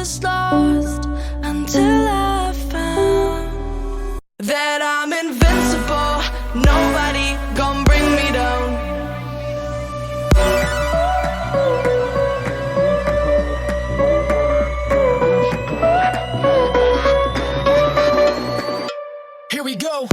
was lost until I found that I'm invincible. Nobody gon' bring me down. Here we go.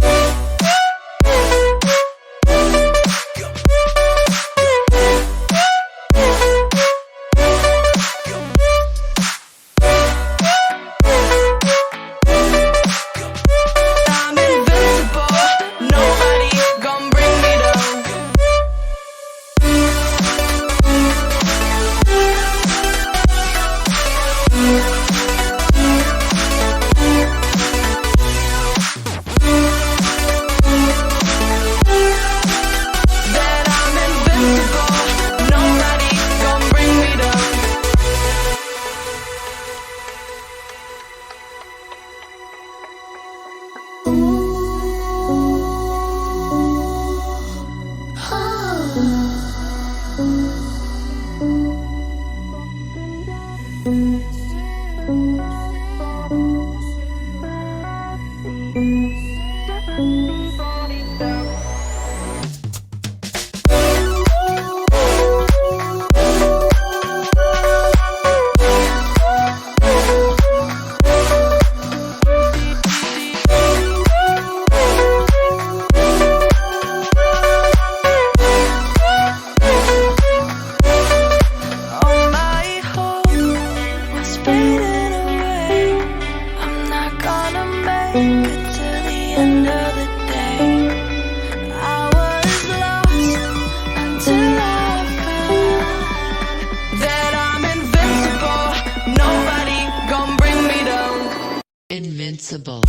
Invincible.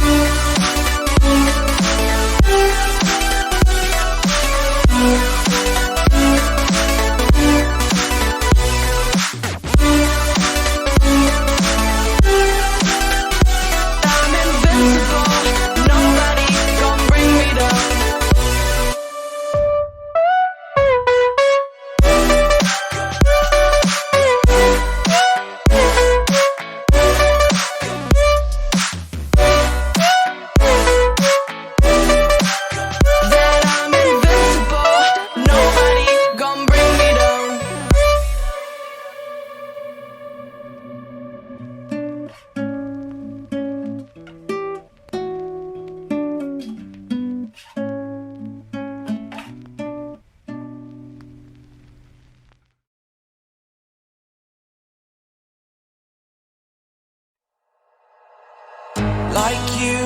Like you,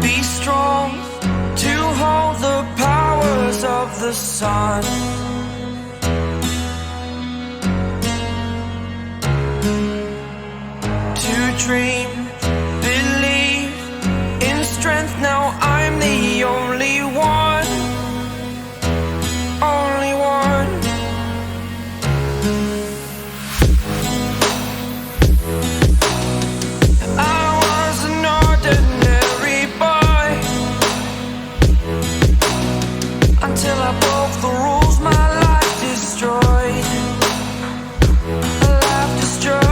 be strong to hold the powers of the sun. To dream, believe in strength. Now I'm the only one, only one. Until I broke the rules, my life destroyed. A life destroyed.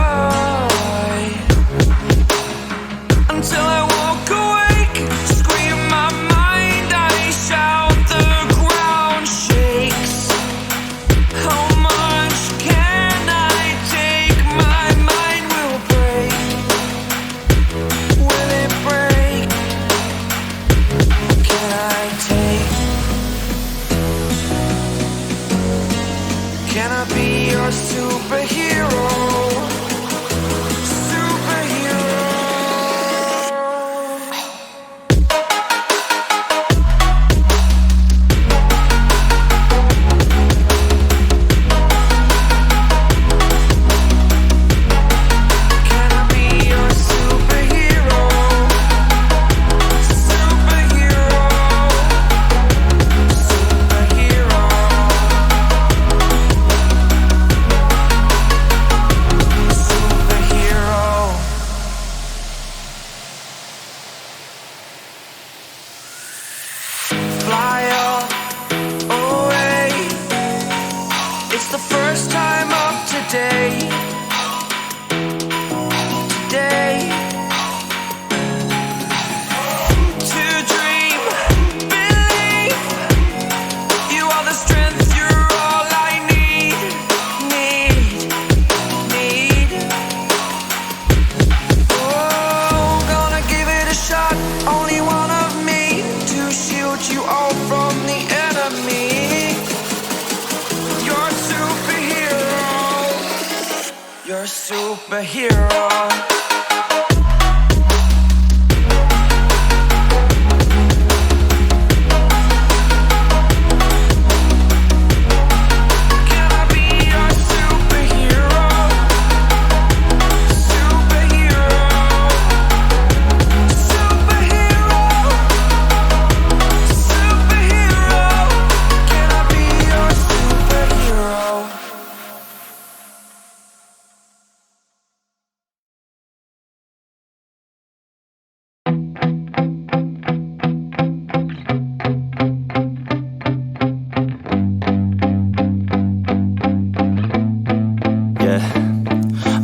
superhero.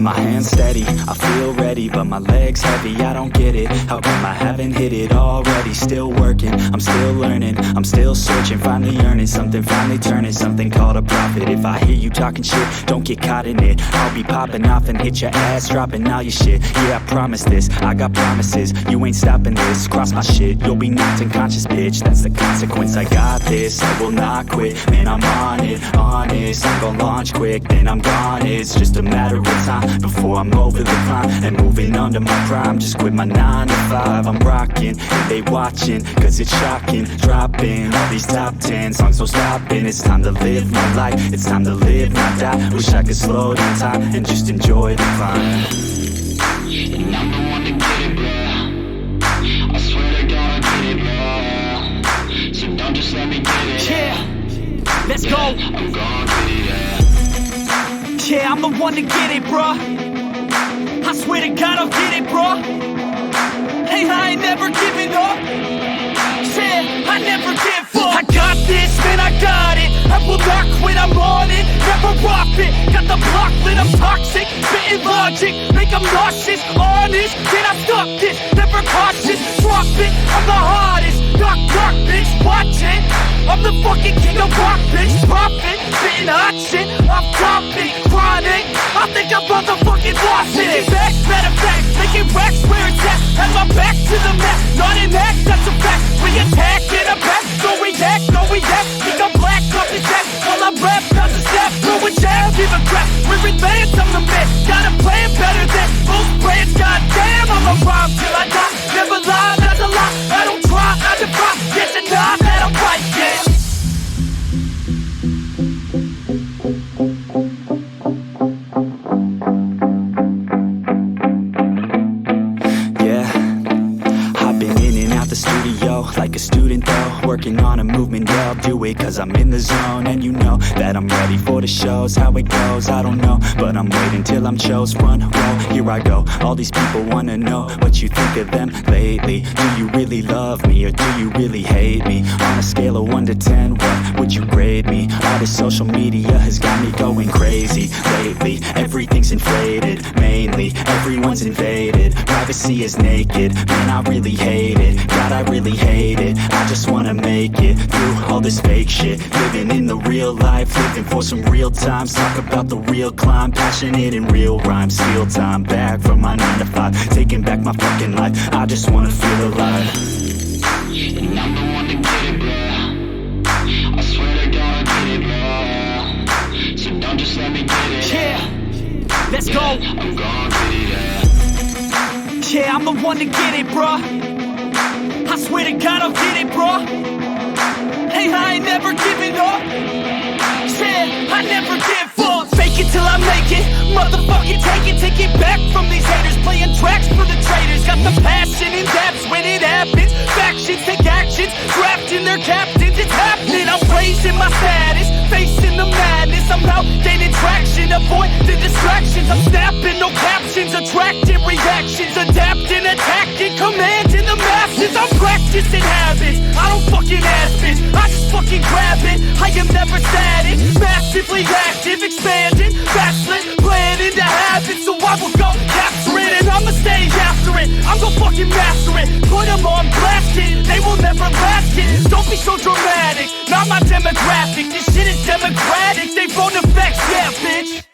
My hands steady, I feel ready, but my legs heavy, I don't get it. How come I haven't hit it already? Still working, I'm still learning, I'm still searching, finally earning something, finally turning something called a profit. If I hear you talking shit, don't get caught in it. I'll be popping off and hit your ass, dropping all your shit. Yeah, I promise this, I got promises, you ain't stopping this. Cross my shit, you'll be knocked unconscious, bitch. That's the consequence, I got this, I will not quit. Man, I'm on it, honest, I'm gon' launch quick, then I'm gone. It's just a matter of time before I'm over the climb and moving under my prime. Just quit my 9 to 5, I'm rocking and they watching, cause it's shocking. Dropping all these top 10 songs, no stopping. It's time to live my life, it's time to live, not die. Wish I could slow down time and just enjoy the climb. And I'm the one to get it, bro. I swear to God I get it, bro. So don't just let me get it. Yeah, let's go. I'm gon' get it, yeah. Yeah, I'm the one to get it, bruh. I swear to God I'll get it, bruh. Hey, I ain't never giving up. Yeah, I never give up. I got this, man, I got it. I will not quit, I'm on it. Never rock it. Got the block lit, I'm toxic. Spitting logic, make them nauseous. Honest, can I stop this? Never cautious, drop it. I'm the hardest. Knock, knock, bitch, watch it. I'm the fucking king of rock, bitch. Profit, spitting hot shit. I'm topic, chronic. I think I'm motherfucking lost it. Making back, matter of fact, making racks where it's at. Have my back to the mat, not an act, that's a fact. We attack in a back, no react, no react. Think I'm black, up his ass, while I rap, not the snap. Throw a jab, give a crap. We're advanced, I'm the man. Gotta play it better than most brands. Goddamn, I'm a rhyme till I die. Never lie, that's a lie. I don't try, I defy. Yes and nah, that I'm right, yeah. Like a student though, working on a movement, yeah, I'll do it cause I'm in the zone. And you know that I'm ready for the shows. How it goes, I don't know, but I'm waiting till I'm chose. Run, roll, here I go. All these people wanna know what you think of them lately. Do you really love me or do you really hate me? On a scale of 1 to 10, what would you grade me? All this social media has got me going crazy lately. Everything's inflated, mainly everyone's invaded. Privacy is naked, man, I really hate it. God, I really hate it. I just wanna make it through all this fake shit. Living in the real life, living for some real times. Talk about the real climb, passionate in real rhymes. Steal time back from my 9 to 5, taking back my fucking life. I just wanna feel alive. And I'm the one to get it, bro. I swear to God I get it, bro. So don't just let me get it. Yeah, let's go. I'm gon' get it, yeah. Yeah, I'm the one to get it, bruh. I swear to God I'll get it, bruh. Hey, I ain't never giving up. Yeah, I never give up. Fake it till I make it. Motherfucking take it back from these haters. Playing tracks for the traitors. Got the passion in depths when it happens. Factions take actions, drafting their captains. It's happening. I'm raising my status, facing the madness. I'm out gaining traction, avoid the distractions. I'm snapping, no captions, attracting reactions, adapting, attacking, commanding the masses. I'm practicing habits, I don't fucking ask bitch, I just fucking grab it. I am never static, massively active, expanding, backslid, planning to have it. So I will go capture it and I'ma stay after it. I'm gonna fucking master it, put them on blast it. They will never last it, don't be so dramatic. Not my demographic, this shit is democratic. They phone effects, yeah bitch.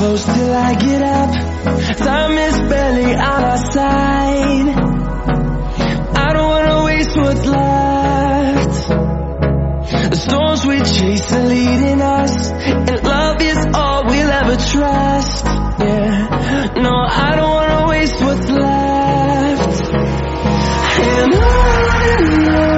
close till I get up. Time is barely on our side. I don't wanna waste what's left. The storms we chase are leading us, and love is all we'll ever trust. Yeah, no, I don't wanna waste what's left. And on